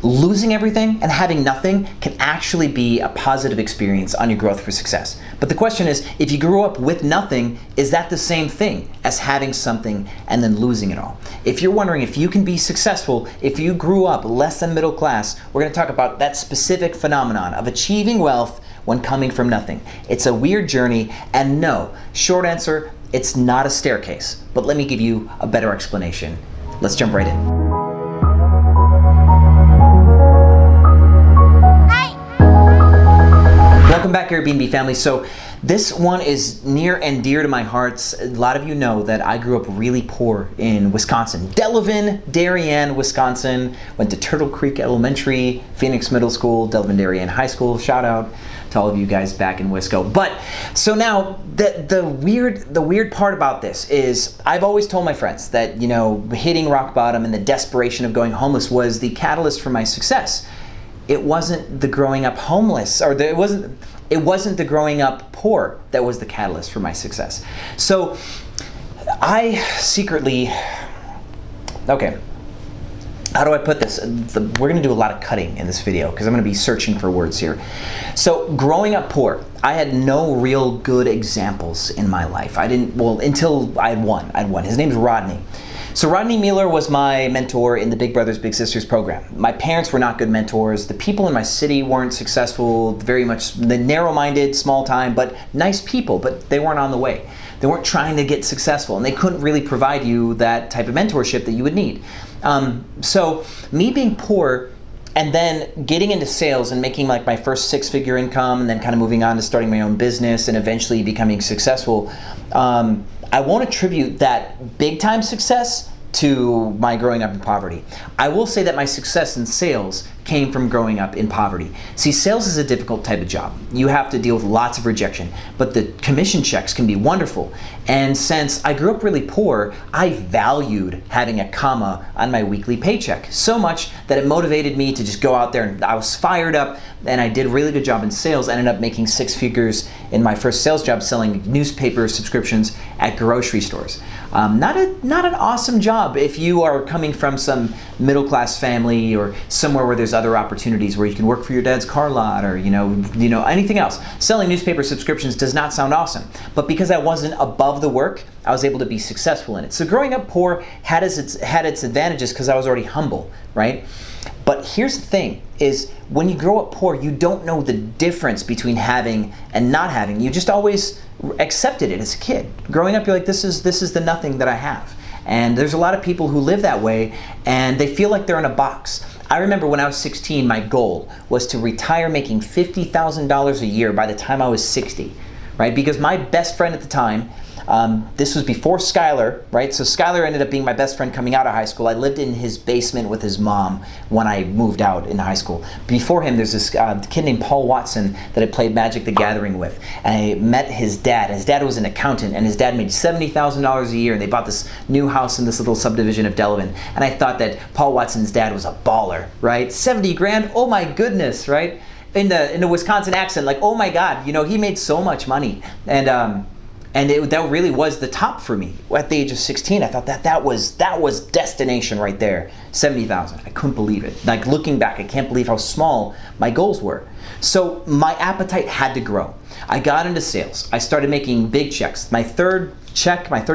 losing everything and having nothing can actually be a positive experience on your growth for success. But the question is, if you grew up with nothing, is that the same thing as having something and then losing it all? If you're wondering if you can be successful if you grew up less than middle class, we're going to talk about that specific phenomenon of achieving wealth when coming from nothing. It's a weird journey, and no, short answer, it's not a staircase. But let me give you a better explanation. Let's jump right in. Welcome back, Airbnb family. So this one is near and dear to my heart. A lot of you know that I grew up really poor in Wisconsin. Delavan, Darien, Wisconsin. Went to Turtle Creek Elementary, Phoenix Middle School, Delavan, Darien High School. Shout out to all of you guys back in Wisco. But so now the weird part about this is I've always told my friends that, you know, hitting rock bottom and the desperation of going homeless was the catalyst for my success. It wasn't the growing up homeless, or it wasn't the growing up poor that was the catalyst for my success. So I secretly, okay, how do I put this? We're gonna do a lot of cutting in this video because I'm gonna be searching for words here. So growing up poor, I had no real good examples in my life. Until I had one. His name's Rodney. So Rodney Mueller was my mentor in the Big Brothers Big Sisters program. My parents were not good mentors. The people in my city weren't successful, very much the narrow-minded, small time, but nice people, but they weren't on the way. They weren't trying to get successful, and they couldn't really provide you that type of mentorship that you would need. So me being poor and then getting into sales and making like my first six-figure income and then kind of moving on to starting my own business and eventually becoming successful, I won't attribute that big time success to my growing up in poverty. I will say that my success in sales came from growing up in poverty. See, sales is a difficult type of job. You have to deal with lots of rejection, but the commission checks can be wonderful. And since I grew up really poor, I valued having a comma on my weekly paycheck so much that it motivated me to just go out there, and I was fired up, and I did a really good job in sales. I ended up making six figures in my first sales job selling newspaper subscriptions at grocery stores. Not an awesome job if you are coming from some middle class family or somewhere where there's other opportunities where you can work for your dad's car lot or you know anything else. Selling newspaper subscriptions does not sound awesome, but because I wasn't above the work, I was able to be successful in it. So growing up poor had its advantages because I was already humble, right? But here's the thing, is when you grow up poor, you don't know the difference between having and not having. You just always accepted it as a kid. Growing up, you're like, this is the nothing that I have. And there's a lot of people who live that way and they feel like they're in a box. I remember when I was 16, my goal was to retire making $50,000 a year by the time I was 60, right? Because my best friend at the time, this was before Skylar, right? So Skylar ended up being my best friend coming out of high school. I lived in his basement with his mom when I moved out in high school. Before him, there's this kid named Paul Watson that I played Magic the Gathering with. And I met his dad. His dad was an accountant, and his dad made $70,000 a year, and they bought this new house in this little subdivision of Delavan. And I thought that Paul Watson's dad was a baller, right? 70 grand, oh my goodness, right? In the Wisconsin accent, like, oh my God, you know, he made so much money. And that really was the top for me. At the age of 16, I thought that was destination right there, 70,000. I couldn't believe it. Like looking back, I can't believe how small my goals were. So my appetite had to grow. I got into sales. I started making big checks. My third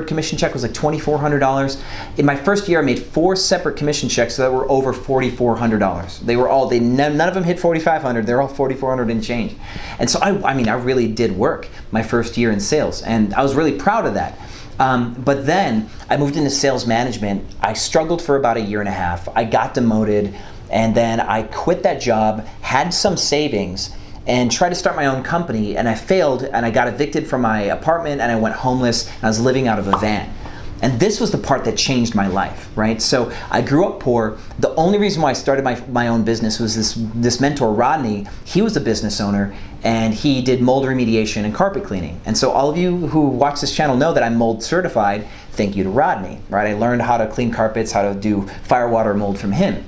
commission check was like $2,400. In my first year, I made 4 separate commission checks that were over $4,400. None of them hit $4,500. They're all $4,400 and change. And so I really did work my first year in sales, and I was really proud of that. But then I moved into sales management. I struggled for about a year and a half. I got demoted, and then I quit that job, had some savings, and tried to start my own company, and I failed, and I got evicted from my apartment, and I went homeless, and I was living out of a van. And this was the part that changed my life, right? So I grew up poor. The only reason why I started my own business was this mentor, Rodney. He was a business owner, and he did mold remediation and carpet cleaning. And so all of you who watch this channel know that I'm mold certified, thank you to Rodney, right? I learned how to clean carpets, how to do firewater mold from him.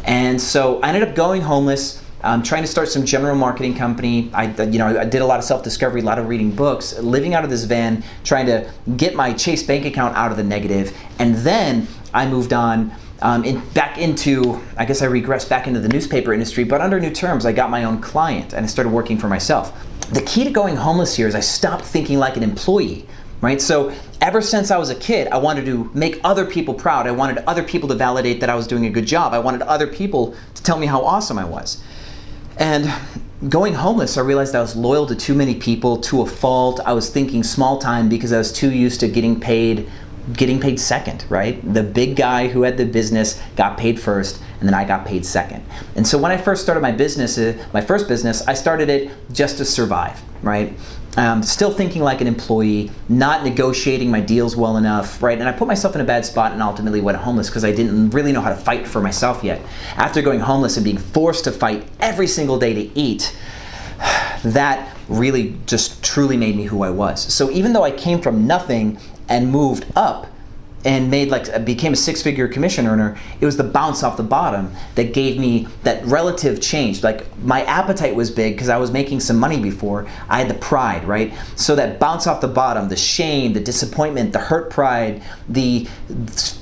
And so I ended up going homeless, trying to start some general marketing company. I did a lot of self-discovery, a lot of reading books, living out of this van, trying to get my Chase bank account out of the negative. And then I moved on back into, I guess I regressed back into the newspaper industry, but under new terms, I got my own client and I started working for myself. The key to going homeless here is I stopped thinking like an employee, right? So ever since I was a kid, I wanted to make other people proud. I wanted other people to validate that I was doing a good job. I wanted other people to tell me how awesome I was. And going homeless, I realized I was loyal to too many people to a fault. I was thinking small time because I was too used to getting paid second, right? The big guy who had the business got paid first, and then I got paid second. And so when I first started my business, my first business, I started it just to survive, right? Still thinking like an employee, not negotiating my deals well enough, right? And I put myself in a bad spot and ultimately went homeless because I didn't really know how to fight for myself yet. After going homeless and being forced to fight every single day to eat, that really just truly made me who I was. So even though I came from nothing and moved up and became a six-figure commission earner, it was the bounce off the bottom that gave me that relative change. Like, my appetite was big because I was making some money before. I had the pride, right? So that bounce off the bottom, the shame, the disappointment, the hurt pride, the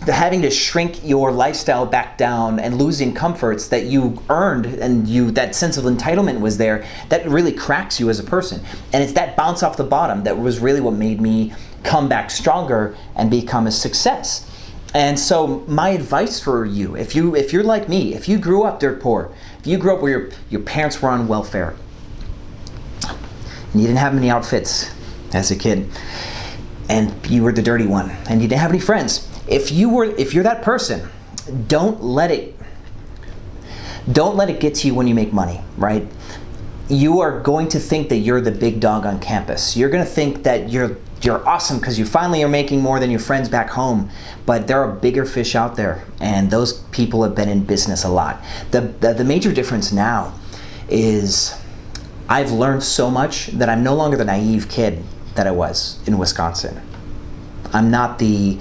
having to shrink your lifestyle back down and losing comforts that you earned, and that sense of entitlement was there, that really cracks you as a person. And it's that bounce off the bottom that was really what made me come back stronger and become a success. And so my advice for you, if you're like me, if you grew up dirt poor, if you grew up where your parents were on welfare and you didn't have many outfits as a kid and you were the dirty one and you didn't have any friends, if you're that person, don't let it get to you when you make money, right? You are going to think that you're the big dog on campus. You're going to think that you're awesome because you finally are making more than your friends back home, but there are bigger fish out there, and those people have been in business a lot. The major difference now is I've learned so much that I'm no longer the naive kid that I was in Wisconsin. I'm not the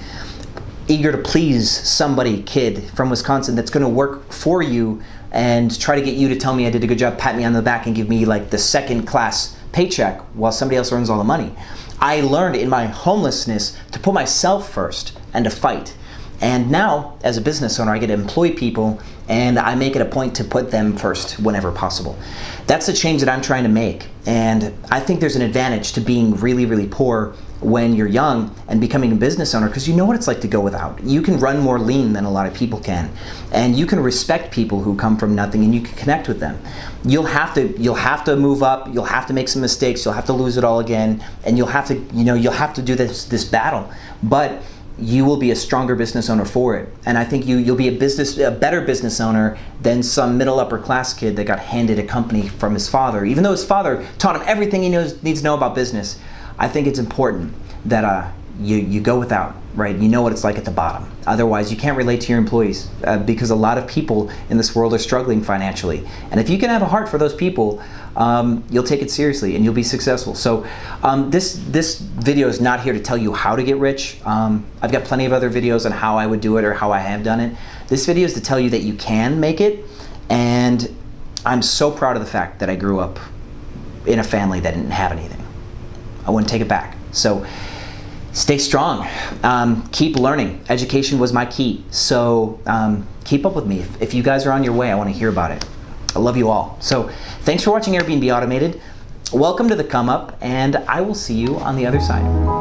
eager to please somebody kid from Wisconsin that's going to work for you and try to get you to tell me I did a good job, pat me on the back, and give me like the second class paycheck while somebody else earns all the money. I learned in my homelessness to put myself first and to fight. And now, as a business owner, I get to employ people and I make it a point to put them first whenever possible. That's the change that I'm trying to make. And I think there's an advantage to being really, really poor when you're young and becoming a business owner, because you know what it's like to go without. You can run more lean than a lot of people can. And you can respect people who come from nothing and you can connect with them. You'll have to move up, you'll have to make some mistakes, you'll have to lose it all again, and you'll have to do this battle. But you will be a stronger business owner for it. And I think you'll be a better business owner than some middle upper class kid that got handed a company from his father. Even though his father taught him everything he needs to know about business, I think it's important that you go without, right? You know what it's like at the bottom. Otherwise, you can't relate to your employees because a lot of people in this world are struggling financially. And if you can have a heart for those people, you'll take it seriously and you'll be successful. So this video is not here to tell you how to get rich. I've got plenty of other videos on how I would do it or how I have done it. This video is to tell you that you can make it. And I'm so proud of the fact that I grew up in a family that didn't have anything. I wouldn't take it back. So stay strong. Keep learning. Education was my key. So keep up with me. If you guys are on your way, I want to hear about it. I love you all. So thanks for watching Airbnb Automated. Welcome to the come up, and I will see you on the other side.